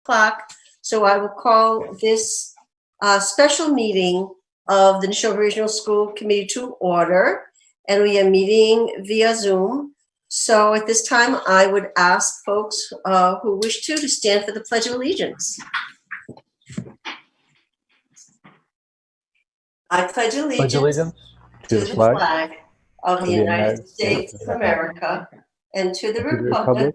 o'clock. So I will call this special meeting of the Nashoba Regional School Committee to order, and we are meeting via Zoom. So at this time, I would ask folks who wish to stand for the Pledge of Allegiance. I pledge allegiance to the flag of the United States of America and to the republic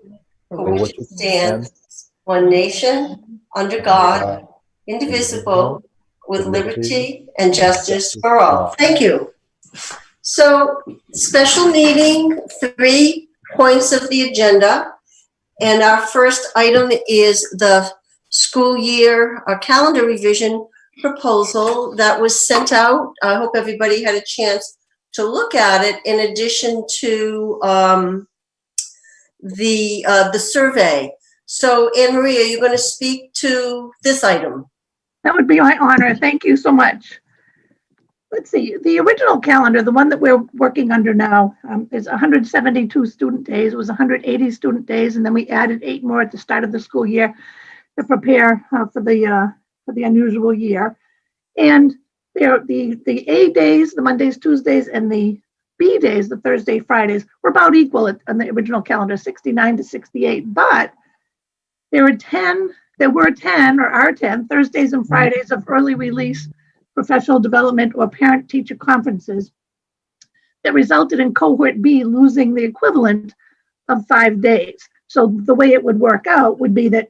for which it stands, one nation, under God, indivisible, with liberty and justice for all. Thank you. So, special meeting, 3 points of the agenda. And our first item is the school year calendar revision proposal that was sent out. I hope everybody had a chance to look at it, in addition to the survey. So, Anne Marie, are you going to speak to this item? That would be my honor. Thank you so much. Let's see, the original calendar, the one that we're working under now, is 172 student days. It was 180 student days, and then we added 8 more at the start of the school year to prepare for the unusual year. And the A days, the Mondays, Tuesdays, and the B days, the Thursday, Fridays, were about equal on the original calendar, 69 to 68. But there were 10 Thursdays and Fridays of early release professional development or parent-teacher conferences that resulted in cohort B losing the equivalent of 5 days. So the way it would work out would be that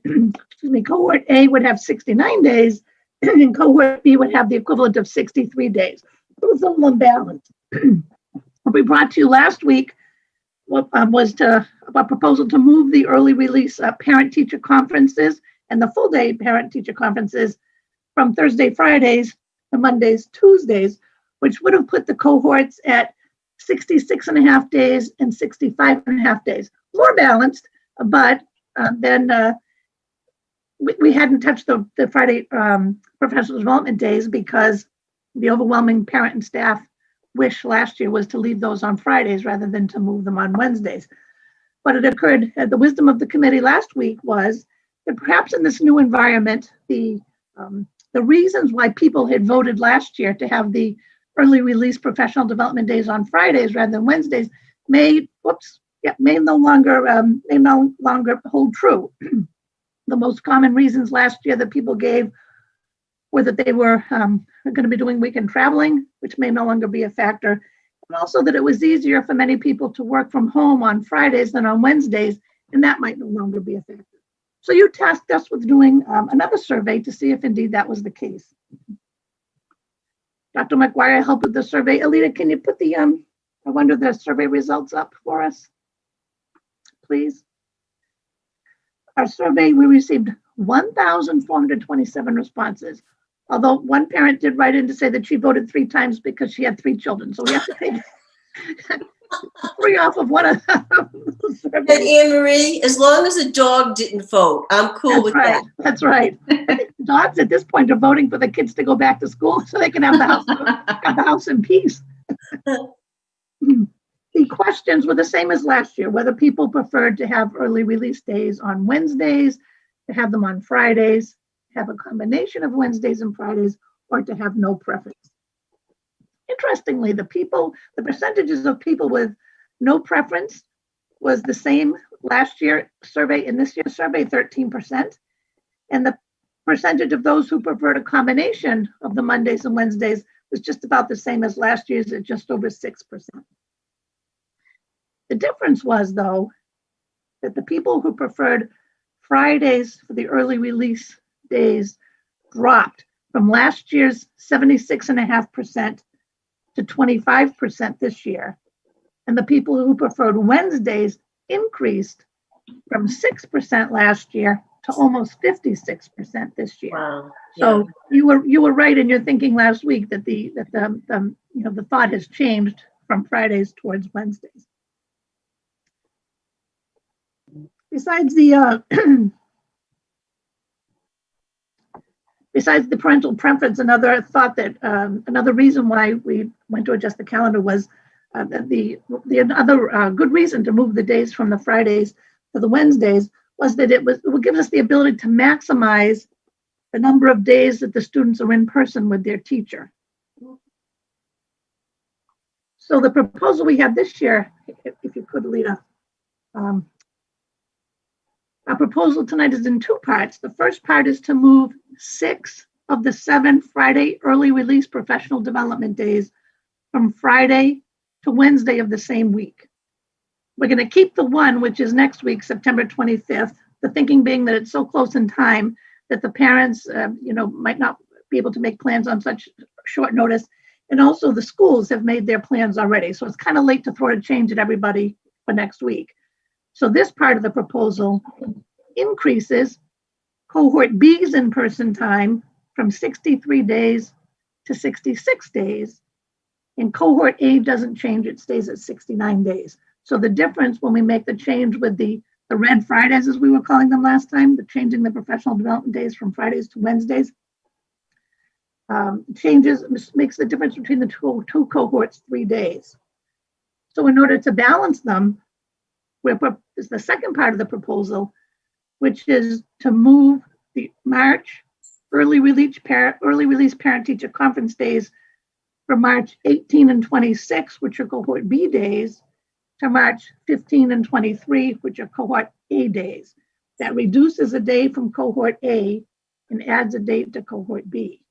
cohort A would have 69 days and cohort B would have the equivalent of 63 days. It was a little imbalanced. What we brought to you last week was a proposal to move the early release parent-teacher conferences and the full-day parent-teacher conferences from Thursday, Fridays to Mondays, Tuesdays, which would have put the cohorts at 66.5 days and 65.5 days. More balanced, but then we hadn't touched the Friday professional development days because the overwhelming parent and staff wish last year was to leave those on Fridays rather than to move them on Wednesdays. But it occurred, the wisdom of the committee last week was that perhaps in this new environment, the reasons why people had voted last year to have the early release professional development days on Fridays rather than Wednesdays may no longer hold true. The most common reasons last year that people gave were that they were going to be doing weekend traveling, which may no longer be a factor, and also that it was easier for many people to work from home on Fridays than on Wednesdays, and that might no longer be a factor. So you tasked us with doing another survey to see if indeed that was the case. Dr. McGuire helped with the survey. Alita, can you put the survey results up for us, please? Our survey, we received 1,427 responses, although one parent did write in to say that she voted 3 times because she had 3 children. So we have to take 3 off of one of the surveys. And Anne Marie, as long as a dog didn't vote, I'm cool with that. That's right. I think dogs at this point are voting for the kids to go back to school so they can have the house in peace. The questions were the same as last year, whether people preferred to have early release days on Wednesdays, to have them on Fridays, have a combination of Wednesdays and Fridays, or to have no preference. Interestingly, the percentages of people with no preference was the same last year survey and this year's survey, 13%. And the percentage of those who preferred a combination of the Mondays and Wednesdays was just about the same as last year's at just over 6%. The difference was, though, that the people who preferred Fridays for the early release days dropped from last year's 76.5% to 25% this year. And the people who preferred Wednesdays increased from 6% last year to almost 56% this year. Wow. So you were right in your thinking last week that the thought has changed from Fridays towards Wednesdays. Besides the parental preference, another reason why we went to adjust the calendar was that the other good reason to move the days from the Fridays to the Wednesdays was that it would give us the ability to maximize the number of days that the students are in person with their teacher. So the proposal we have this year, if you could, Lita, our proposal tonight is in two parts. The first part is to move 6 of the 7 Friday early release professional development days from Friday to Wednesday of the same week. We're going to keep the one, which is next week, September 25th. The thinking being that it's so close in time that the parents, might not be able to make plans on such short notice. And also the schools have made their plans already. So it's kind of late to throw a change at everybody for next week. So this part of the proposal increases cohort B's in-person time from 63 days to 66 days. And cohort A doesn't change, it stays at 69 days. So the difference when we make the change with the red Fridays, as we were calling them last time, the changing the professional development days from Fridays to Wednesdays, makes the difference between the two cohorts 3 days. So in order to balance them, is the second part of the proposal, which is to move the March early release parent-teacher conference days from March 18 and 26, which are cohort B days, to March 15 and 23, which are cohort A days. That reduces a day from cohort A and adds a date to cohort B.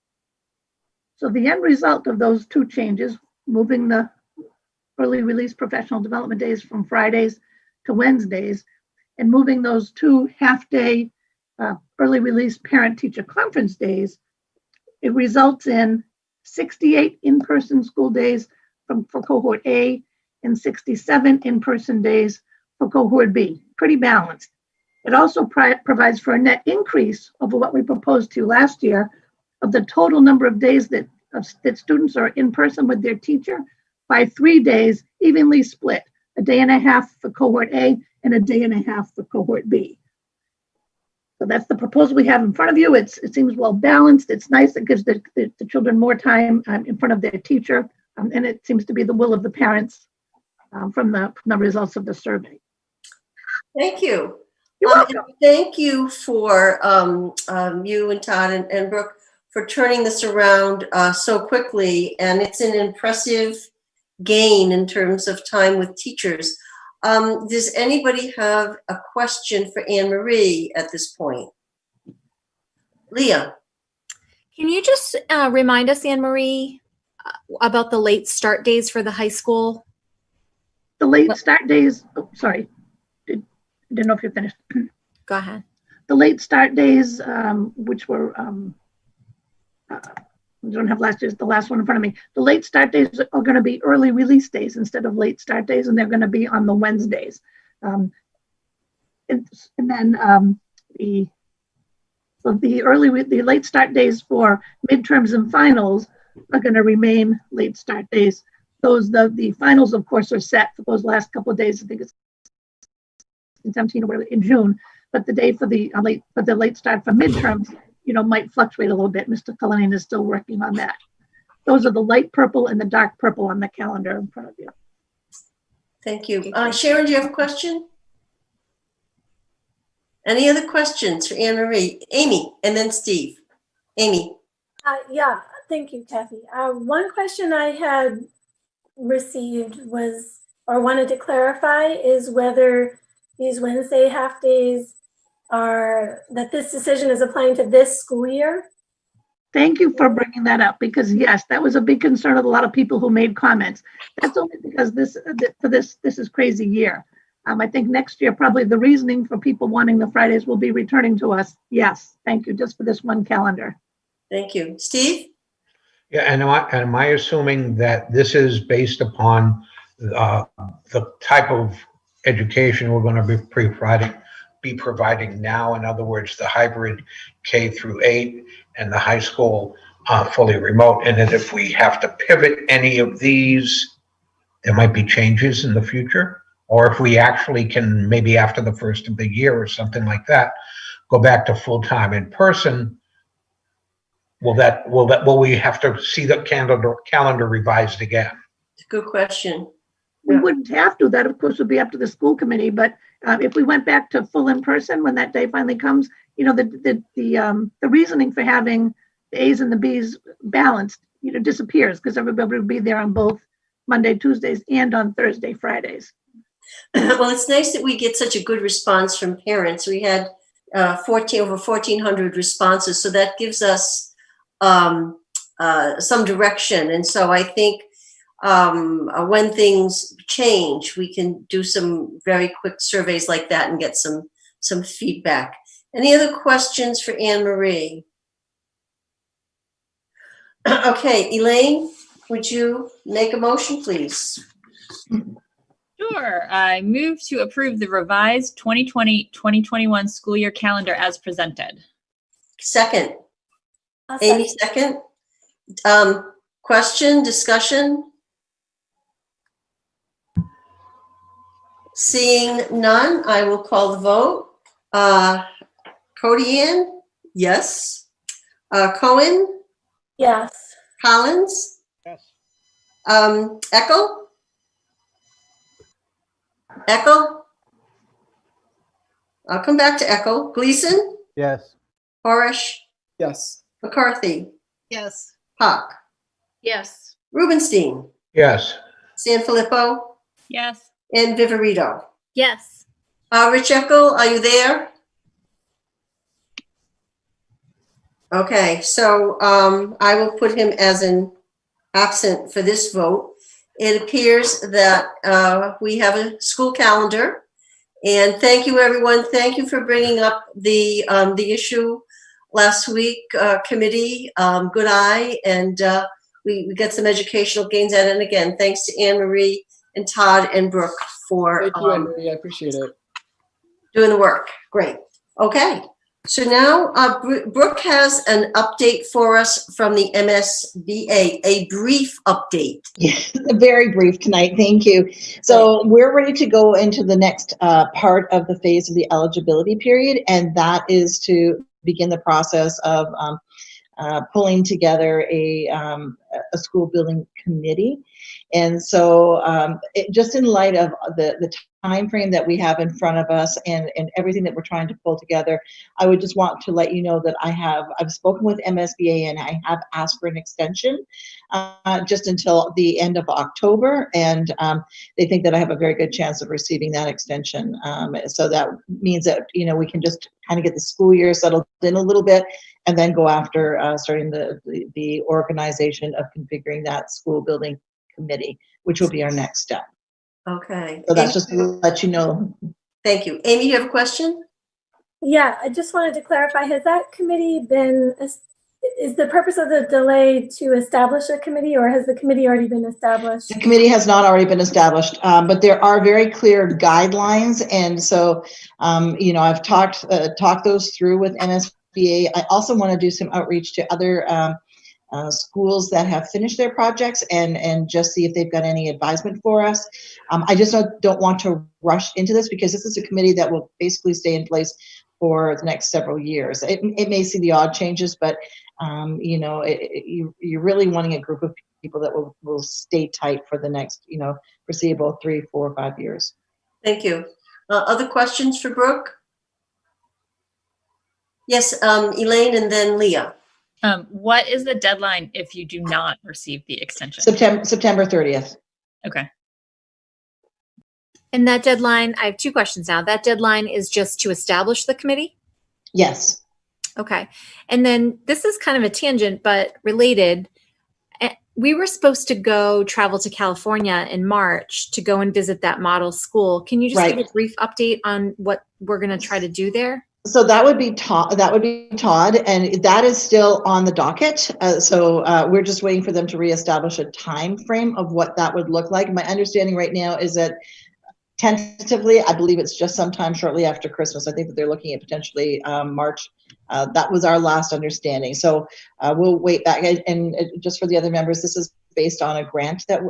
So the end result of those two changes, moving the early release professional development days from Fridays to Wednesdays, and moving those 2 half-day early release parent-teacher conference days, it results in 68 in-person school days for cohort A and 67 in-person days for cohort B. Pretty balanced. It also provides for a net increase over what we proposed to last year of the total number of days that students are in person with their teacher by 3 days, evenly split, a day and a half for cohort A and a day and a half for cohort B. So that's the proposal we have in front of you. It seems well balanced. It's nice. It gives the children more time in front of their teacher, and it seems to be the will of the parents from the results of the survey. Thank you. You're welcome. Thank you for you and Todd and Brooke for turning this around so quickly, and it's an impressive gain in terms of time with teachers. Does anybody have a question for Anne Marie at this point? Leah. Can you just remind us, Anne Marie, about the late start days for the high school? The late start days, sorry, didn't know if you're finished. Go ahead. The late start days, which were, I don't have the last one in front of me. The late start days are going to be early release days instead of late start days, and they're going to be on the Wednesdays. And then the late start days for midterms and finals are going to remain late start days. The finals, of course, are set for those last couple of days. I think it's 17 or whatever in June, but the day for the late start for midterms, might fluctuate a little bit. Mr. Cullinane is still working on that. Those are the light purple and the dark purple on the calendar in front of you. Thank you. Sharon, do you have a question? Any other questions for Anne Marie? Amy, and then Steve. Amy. Yeah, thank you, Kathy. One question I had received wanted to clarify is whether these Wednesday half days that this decision is applying to this school year. Thank you for bringing that up, because yes, that was a big concern of a lot of people who made comments. That's only because this is crazy year. I think next year, probably the reasoning for people wanting the Fridays will be returning to us. Yes, thank you, just for this one calendar. Thank you. Steve? Yeah, and am I assuming that this is based upon the type of education we're going to be providing now? In other words, the hybrid K-8 and the high school fully remote, and that if we have to pivot any of these, there might be changes in the future? Or if we actually can, maybe after the first of the year or something like that, go back to full-time in person, will we have to see the calendar revised again? Good question. We wouldn't have to. That, of course, would be up to the school committee, but If we went back to full in person when that day finally comes, the reasoning for having the A's and the B's balanced, disappears because everybody would be there on both Monday, Tuesdays, and on Thursday, Fridays. Well, it's nice that we get such a good response from parents. We had over 1,400 responses, so that gives us some direction. And so I think when things change, we can do some very quick surveys like that and get some feedback. Any other questions for Anne Marie? Okay, Elaine, would you make a motion, please? Sure. I move to approve the revised 2020-2021 school year calendar as presented. Second. I'll Amy, second. second. Question, discussion? Seeing none, I will call the vote. Cody Ann? Yes. Cohen? Yes. Collins? Yes. Eckel? Eckel? I'll come back to Eckel. Gleason? Yes. Horish? Yes. McCarthy? Yes. Puck? Yes. Rubenstein? Yes. Sanfilippo? Yes. And Viverito? Yes. Rich Eckel, are you there? Okay, so I will put him as an absent for this vote. It appears that we have a school calendar. And thank you, everyone. Thank you for bringing up the issue last week, committee. Good eye, and we get some educational gains out of it. And again, thanks to Anne Marie and Todd and Brooke for Thank you, Anne Marie. I appreciate it. doing the work. Great. Okay. So now Brooke has an update for us from the MSBA, a brief update. Yes, very brief tonight. Thank you. So we're ready to go into the next part of the phase of the eligibility period, and that is to begin the process of pulling together a school building committee. And so just in light of the time frame that we have in front of us and everything that we're trying to pull together, I would just want to let you know that I've spoken with MSBA and I have asked for an extension just until the end of October, and they think that I have a very good chance of receiving that extension. So that means that we can just kind of get the school year settled in a little bit and then go after starting the organization of configuring that school building committee, which will be our next step. Okay. So that's Amy, just to let you know. thank you. Amy, you have a question? Yeah, I just wanted to clarify, has that committee is the purpose of the delay to establish a committee, or has the committee already been established? The committee has not already been established, but there are very clear guidelines. And so, I've talked those through with MSBA. I also want to do some outreach to other schools that have finished their projects and just see if they've got any advisement for us. I just don't want to rush into this because this is a committee that will basically stay in place for the next several years. It may see the odd changes, but you're really wanting a group of people that will stay tight for the next, foreseeable 3, 4, 5 years. Thank you. Other questions for Brooke? Yes, Elaine and then Leah. What is the deadline if you do not receive the extension? September 30th. Okay. And that deadline, I have two questions now. That deadline is just to establish the committee? Yes. Okay. And then this is kind of a tangent, but related. We were supposed to travel to California in March to go and visit that model school. Can you just give a brief update on what we're going to try to do there? So that would be Todd, and that is still on the docket. So we're just waiting for them to reestablish a time frame of what that would look like. My understanding right now is that tentatively, I believe it's just sometime shortly after Christmas. I think that they're looking at potentially March. That was our last understanding. So we'll wait back. And just for the other members, this is based on a grant that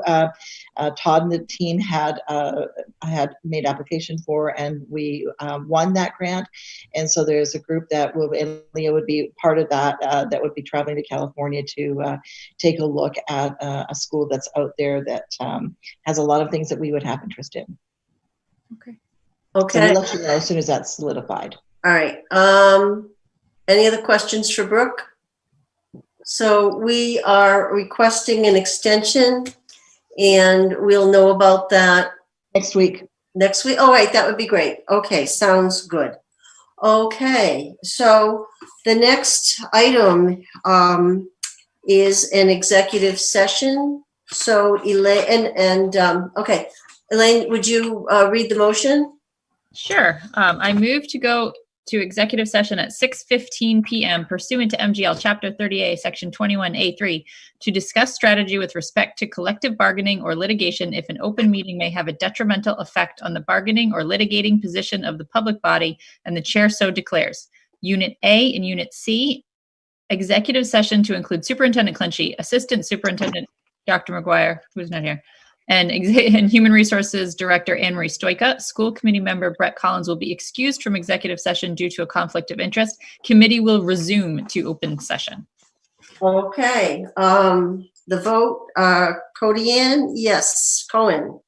Todd and the team had made application for, and we won that grant. And so there's a group that and Leah would be part of that, that would be traveling to California to take a look at a school that's out there that has a lot of things that we would have interest in. Okay. So Okay, we'll let you know as soon as that's solidified. all right. Any other questions for Brooke? So we are requesting an extension, and we'll know about that Next week. next week. Oh, right, that would be great. Okay, sounds good. Okay, so the next item is an executive session. So Elaine, okay, Elaine, would you read the motion? Sure. I move to go to executive session at 6:15 PM pursuant to M.G.L. Chapter 30A, Section 21A3, to discuss strategy with respect to collective bargaining or litigation if an open meeting may have a detrimental effect on the bargaining or litigating position of the public body and the chair so declares. Unit A and Unit C, executive session to include Superintendent Clenchey, Assistant Superintendent Dr. McGuire, who's not here, and Human Resources Director Anne Marie Stoika. School Committee member Brett Collins will be excused from executive session due to a conflict of interest. Committee will resume to open session. Okay, the vote, Cody Ann, yes. Cohen,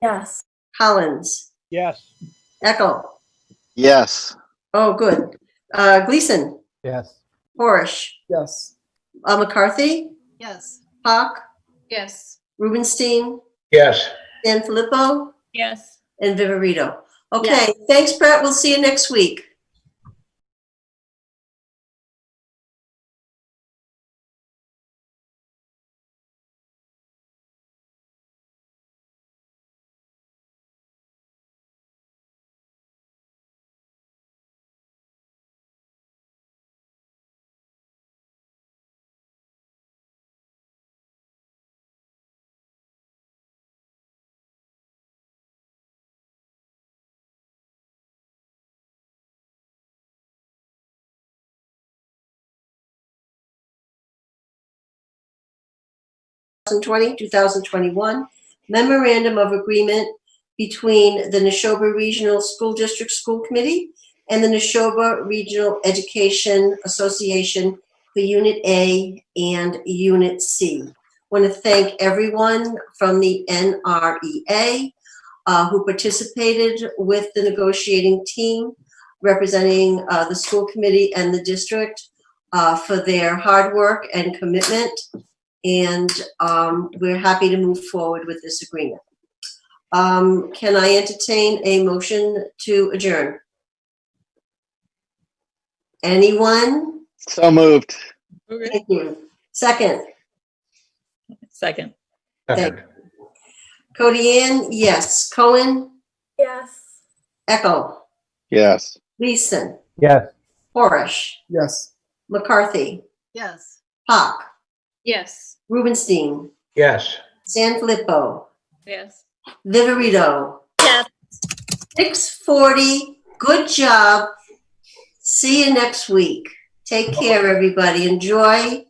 Yes. Collins, Yes. Eckel. Yes. Oh, good. Gleason, Yes. Horish, Yes. McCarthy, Yes. Hawk, Yes. Rubenstein, Yes. Dan Filippo, Yes. and Viverito. Okay, Yes. thanks, Brett. We'll see you next week. (2020) 2021 Memorandum of Agreement between the Nashoba Regional School District School Committee and the Nashoba Regional Education Association for Unit A and Unit C. Want to thank everyone from the NREA who participated with the negotiating team representing the school committee and the district for their hard work and commitment. And we're happy to move forward with this agreement. Can I entertain a motion to adjourn? Anyone? So moved. Thank you. Second, Second. Second. Cody Ann, yes. Cohen, Yes. Eckel, Yes. Leeson, Yes. Horish, Yes. McCarthy, Yes. Hawk, Yes. Rubenstein, Yes. Sanfilippo, Yes. Viverito. Yes. 6:40. Good job. See you next week. Take care, everybody. Enjoy